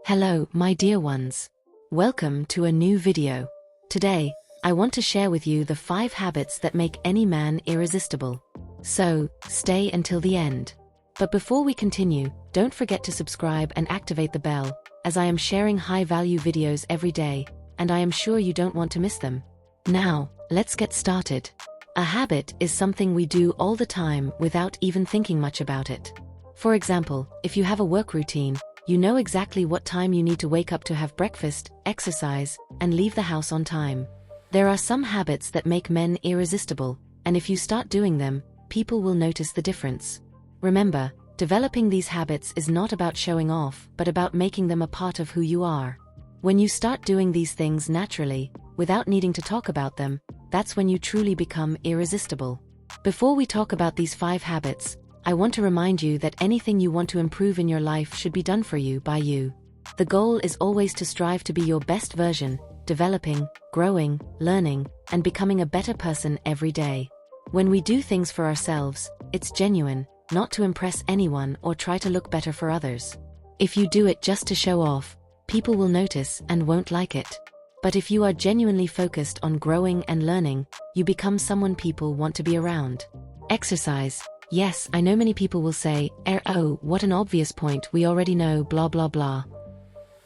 Hello, my dear ones. Welcome to a new video. Today, I want to share with you the 5 habits that make any man irresistible. So, stay until the end. But before we continue, don't forget to subscribe and activate the bell, as I am sharing high-value videos every day, and I am sure you don't want to miss them. Now, let's get started. A habit is something we do all the time without even thinking much about it. For example, if you have a work routine, you know exactly what time you need to wake up to have breakfast, exercise, and leave the house on time. There are some habits that make men irresistible, and if you start doing them, people will notice the difference. Remember, developing these habits is not about showing off, but about making them a part of who you are. When you start doing these things naturally, without needing to talk about them, that's when you truly become irresistible. Before we talk about these 5 habits, I want to remind you that anything you want to improve in your life should be done for you by you. The goal is always to strive to be your best version, developing, growing, learning, and becoming a better person every day. When we do things for ourselves, it's genuine, not to impress anyone or try to look better for others. If you do it just to show off, people will notice and won't like it. But if you are genuinely focused on growing and learning, you become someone people want to be around. Exercise. Yes, I know many people will say, oh, what an obvious point, we already know, blah blah blah.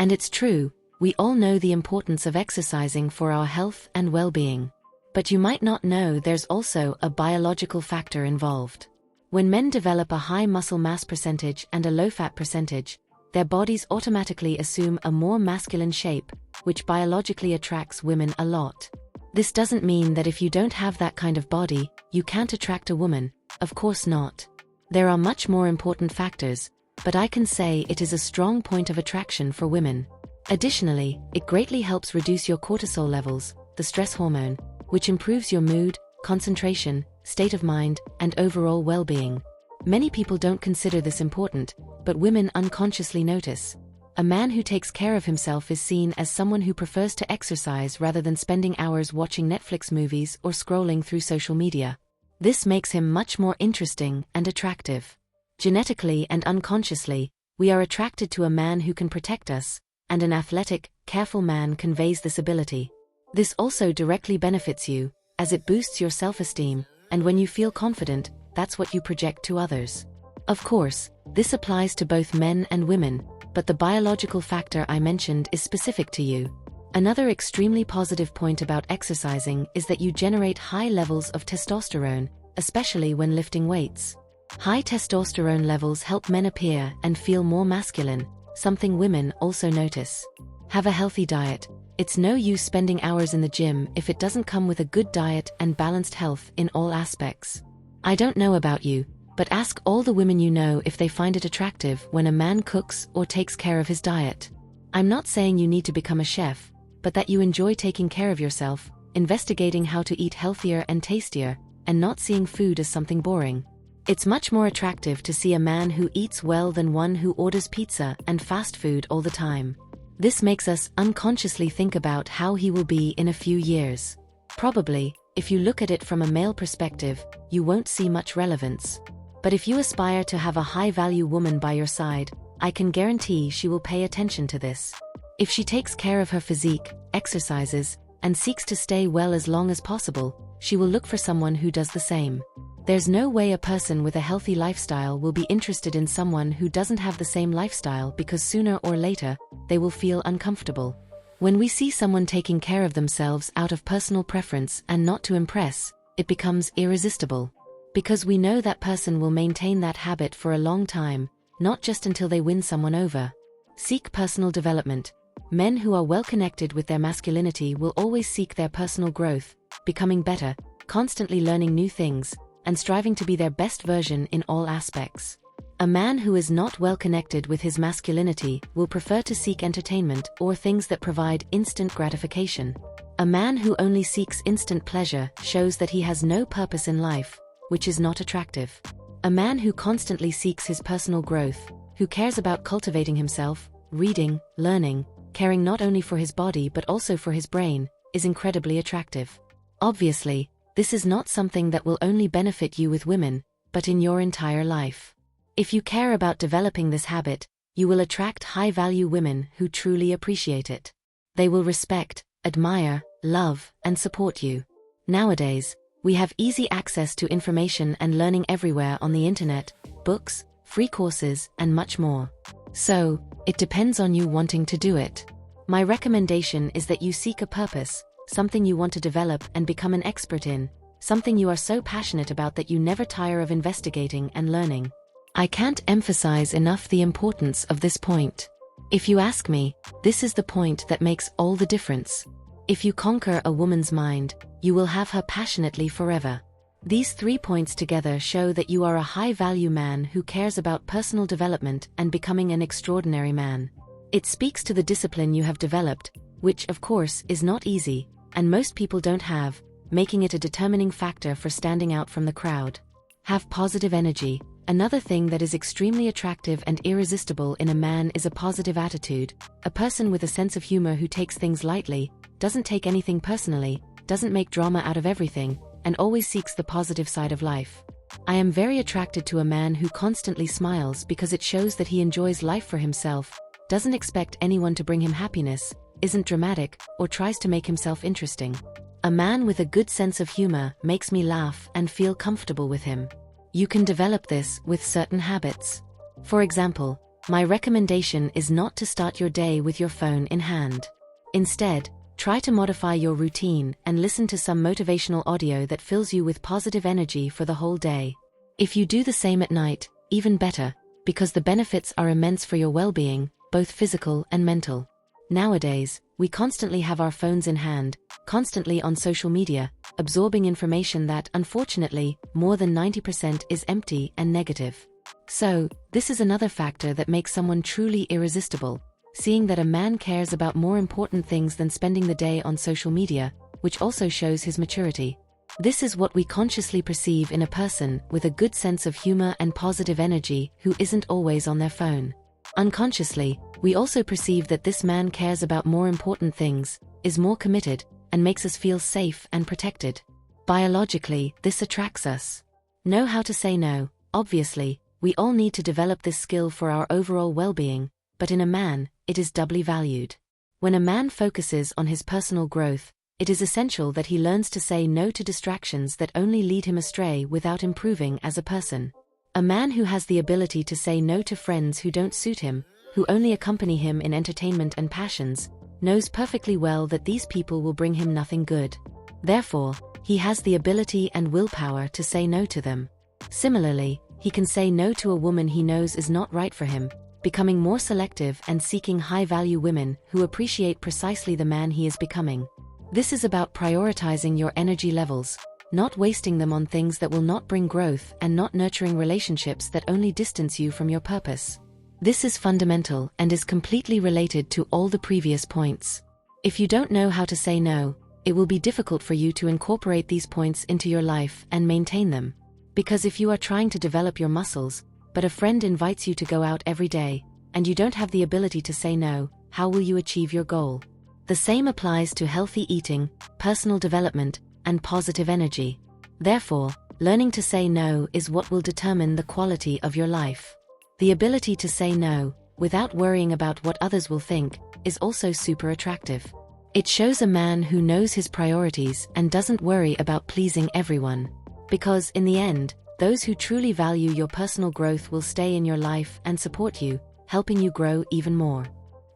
And it's true, we all know the importance of exercising for our health and well-being. But you might not know there's also a biological factor involved. When men develop a high muscle mass percentage and a low fat percentage, their bodies automatically assume a more masculine shape, which biologically attracts women a lot. This doesn't mean that if you don't have that kind of body, you can't attract a woman. Of course not. There are much more important factors, but I can say it is a strong point of attraction for women. Additionally, it greatly helps reduce your cortisol levels, the stress hormone, which improves your mood, concentration, state of mind, and overall well-being. Many people don't consider this important, but women unconsciously notice. A man who takes care of himself is seen as someone who prefers to exercise rather than spending hours watching Netflix movies or scrolling through social media. This makes him much more interesting and attractive. Genetically and unconsciously, we are attracted to a man who can protect us, and an athletic, careful man conveys this ability. This also directly benefits you, as it boosts your self-esteem, and when you feel confident, that's what you project to others. Of course, this applies to both men and women, but the biological factor I mentioned is specific to you. Another extremely positive point about exercising is that you generate high levels of testosterone, especially when lifting weights. High testosterone levels help men appear and feel more masculine, something women also notice. Have a healthy diet. It's no use spending hours in the gym if it doesn't come with a good diet and balanced health in all aspects. I don't know about you, but ask all the women you know if they find it attractive when a man cooks or takes care of his diet. I'm not saying you need to become a chef, but that you enjoy taking care of yourself, investigating how to eat healthier and tastier, and not seeing food as something boring. It's much more attractive to see a man who eats well than one who orders pizza and fast food all the time. This makes us unconsciously think about how he will be in a few years. Probably, if you look at it from a male perspective, you won't see much relevance. But if you aspire to have a high-value woman by your side, I can guarantee she will pay attention to this. If she takes care of her physique, exercises, and seeks to stay well as long as possible, she will look for someone who does the same. There's no way a person with a healthy lifestyle will be interested in someone who doesn't have the same lifestyle, because sooner or later, they will feel uncomfortable. When we see someone taking care of themselves out of personal preference and not to impress, it becomes irresistible. Because we know that person will maintain that habit for a long time, not just until they win someone over. Seek personal development. Men who are well connected with their masculinity will always seek their personal growth, becoming better, constantly learning new things, and striving to be their best version in all aspects. A man who is not well connected with his masculinity will prefer to seek entertainment or things that provide instant gratification. A man who only seeks instant pleasure shows that he has no purpose in life, which is not attractive. A man who constantly seeks his personal growth, who cares about cultivating himself, reading, learning, caring not only for his body but also for his brain, is incredibly attractive. Obviously, this is not something that will only benefit you with women, but in your entire life. If you care about developing this habit, you will attract high-value women who truly appreciate it. They will respect, admire, love, and support you. Nowadays, we have easy access to information and learning everywhere on the internet, books, free courses, and much more. So, it depends on you wanting to do it. My recommendation is that you seek a purpose, something you want to develop and become an expert in, something you are so passionate about that you never tire of investigating and learning. I can't emphasize enough the importance of this point. If you ask me, this is the point that makes all the difference. If you conquer a woman's mind, you will have her passionately forever. These 3 points together show that you are a high-value man who cares about personal development and becoming an extraordinary man. It speaks to the discipline you have developed, which of course is not easy, and most people don't have, making it a determining factor for standing out from the crowd. Have positive energy. Another thing that is extremely attractive and irresistible in a man is a positive attitude, a person with a sense of humor who takes things lightly, doesn't take anything personally, doesn't make drama out of everything, and always seeks the positive side of life. I am very attracted to a man who constantly smiles because it shows that he enjoys life for himself, doesn't expect anyone to bring him happiness, isn't dramatic, or tries to make himself interesting. A man with a good sense of humor makes me laugh and feel comfortable with him. You can develop this with certain habits. For example, my recommendation is not to start your day with your phone in hand. Instead, try to modify your routine and listen to some motivational audio that fills you with positive energy for the whole day. If you do the same at night, even better, because the benefits are immense for your well-being, both physical and mental. Nowadays, we constantly have our phones in hand, constantly on social media, absorbing information that, unfortunately, more than 90% is empty and negative. So, this is another factor that makes someone truly irresistible, seeing that a man cares about more important things than spending the day on social media, which also shows his maturity. This is what we consciously perceive in a person with a good sense of humor and positive energy who isn't always on their phone. Unconsciously, we also perceive that this man cares about more important things, is more committed, and makes us feel safe and protected. Biologically, this attracts us. Know how to say no. Obviously, we all need to develop this skill for our overall well-being, but in a man, it is doubly valued. When a man focuses on his personal growth, it is essential that he learns to say no to distractions that only lead him astray without improving as a person. A man who has the ability to say no to friends who don't suit him, who only accompany him in entertainment and passions, knows perfectly well that these people will bring him nothing good. Therefore, he has the ability and willpower to say no to them. Similarly, he can say no to a woman he knows is not right for him, becoming more selective and seeking high-value women who appreciate precisely the man he is becoming. This is about prioritizing your energy levels, not wasting them on things that will not bring growth and not nurturing relationships that only distance you from your purpose. This is fundamental and is completely related to all the previous points. If you don't know how to say no, it will be difficult for you to incorporate these points into your life and maintain them. Because if you are trying to develop your muscles, but a friend invites you to go out every day, and you don't have the ability to say no, how will you achieve your goal? The same applies to healthy eating, personal development, and positive energy. Therefore, learning to say no is what will determine the quality of your life. The ability to say no, without worrying about what others will think, is also super attractive. It shows a man who knows his priorities and doesn't worry about pleasing everyone. Because, in the end, those who truly value your personal growth will stay in your life and support you, helping you grow even more.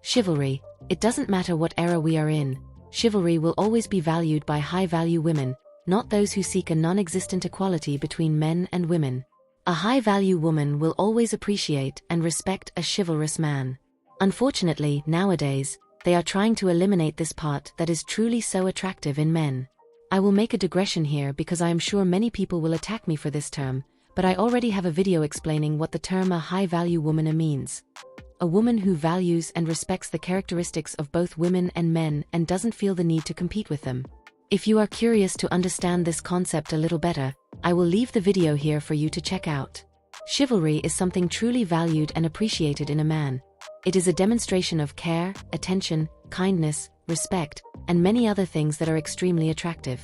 Chivalry. It doesn't matter what era we are in, chivalry will always be valued by high-value women, not those who seek a non-existent equality between men and women. A high-value woman will always appreciate and respect a chivalrous man. Unfortunately, nowadays, they are trying to eliminate this part that is truly so attractive in men. I will make a digression here because I am sure many people will attack me for this term, but I already have a video explaining what the term a high-value woman means. A woman who values and respects the characteristics of both women and men and doesn't feel the need to compete with them. If you are curious to understand this concept a little better, I will leave the video here for you to check out. Chivalry is something truly valued and appreciated in a man. It is a demonstration of care, attention, kindness, respect, and many other things that are extremely attractive.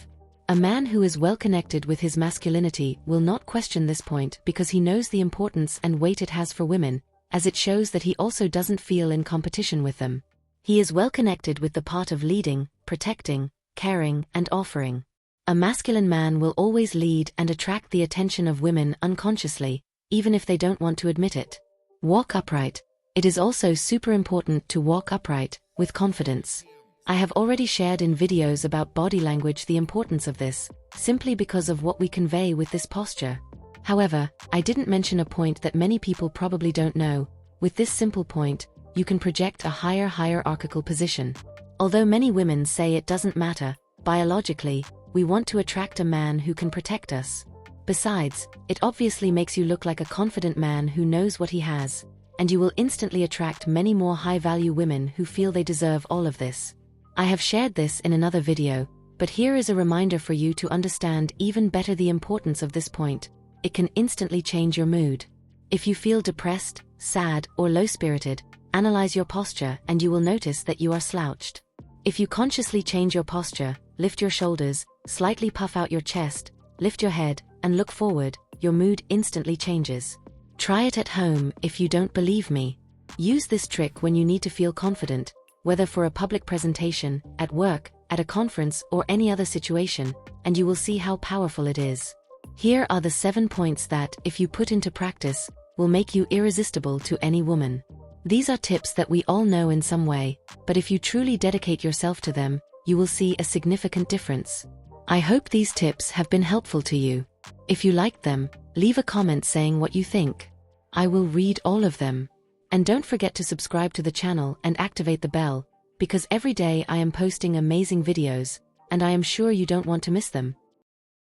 A man who is well connected with his masculinity will not question this point because he knows the importance and weight it has for women, as it shows that he also doesn't feel in competition with them. He is well connected with the part of leading, protecting, caring, and offering. A masculine man will always lead and attract the attention of women unconsciously, even if they don't want to admit it. Walk upright. It is also super important to walk upright, with confidence. I have already shared in videos about body language the importance of this, simply because of what we convey with this posture. However, I didn't mention a point that many people probably don't know. With this simple point, you can project a higher hierarchical position. Although many women say it doesn't matter, biologically, we want to attract a man who can protect us. Besides, it obviously makes you look like a confident man who knows what he has, and you will instantly attract many more high-value women who feel they deserve all of this. I have shared this in another video, but here is a reminder for you to understand even better the importance of this point. It can instantly change your mood. If you feel depressed, sad, or low-spirited, analyze your posture and you will notice that you are slouched. If you consciously change your posture, lift your shoulders, slightly puff out your chest, lift your head, and look forward, your mood instantly changes. Try it at home if you don't believe me. Use this trick when you need to feel confident, whether for a public presentation, at work, at a conference, or any other situation, and you will see how powerful it is. Here are the 7 points that, if you put into practice, will make you irresistible to any woman. These are tips that we all know in some way, but if you truly dedicate yourself to them, you will see a significant difference. I hope these tips have been helpful to you. If you liked them, leave a comment saying what you think. I will read all of them. And don't forget to subscribe to the channel and activate the bell, because every day I am posting amazing videos, and I am sure you don't want to miss them.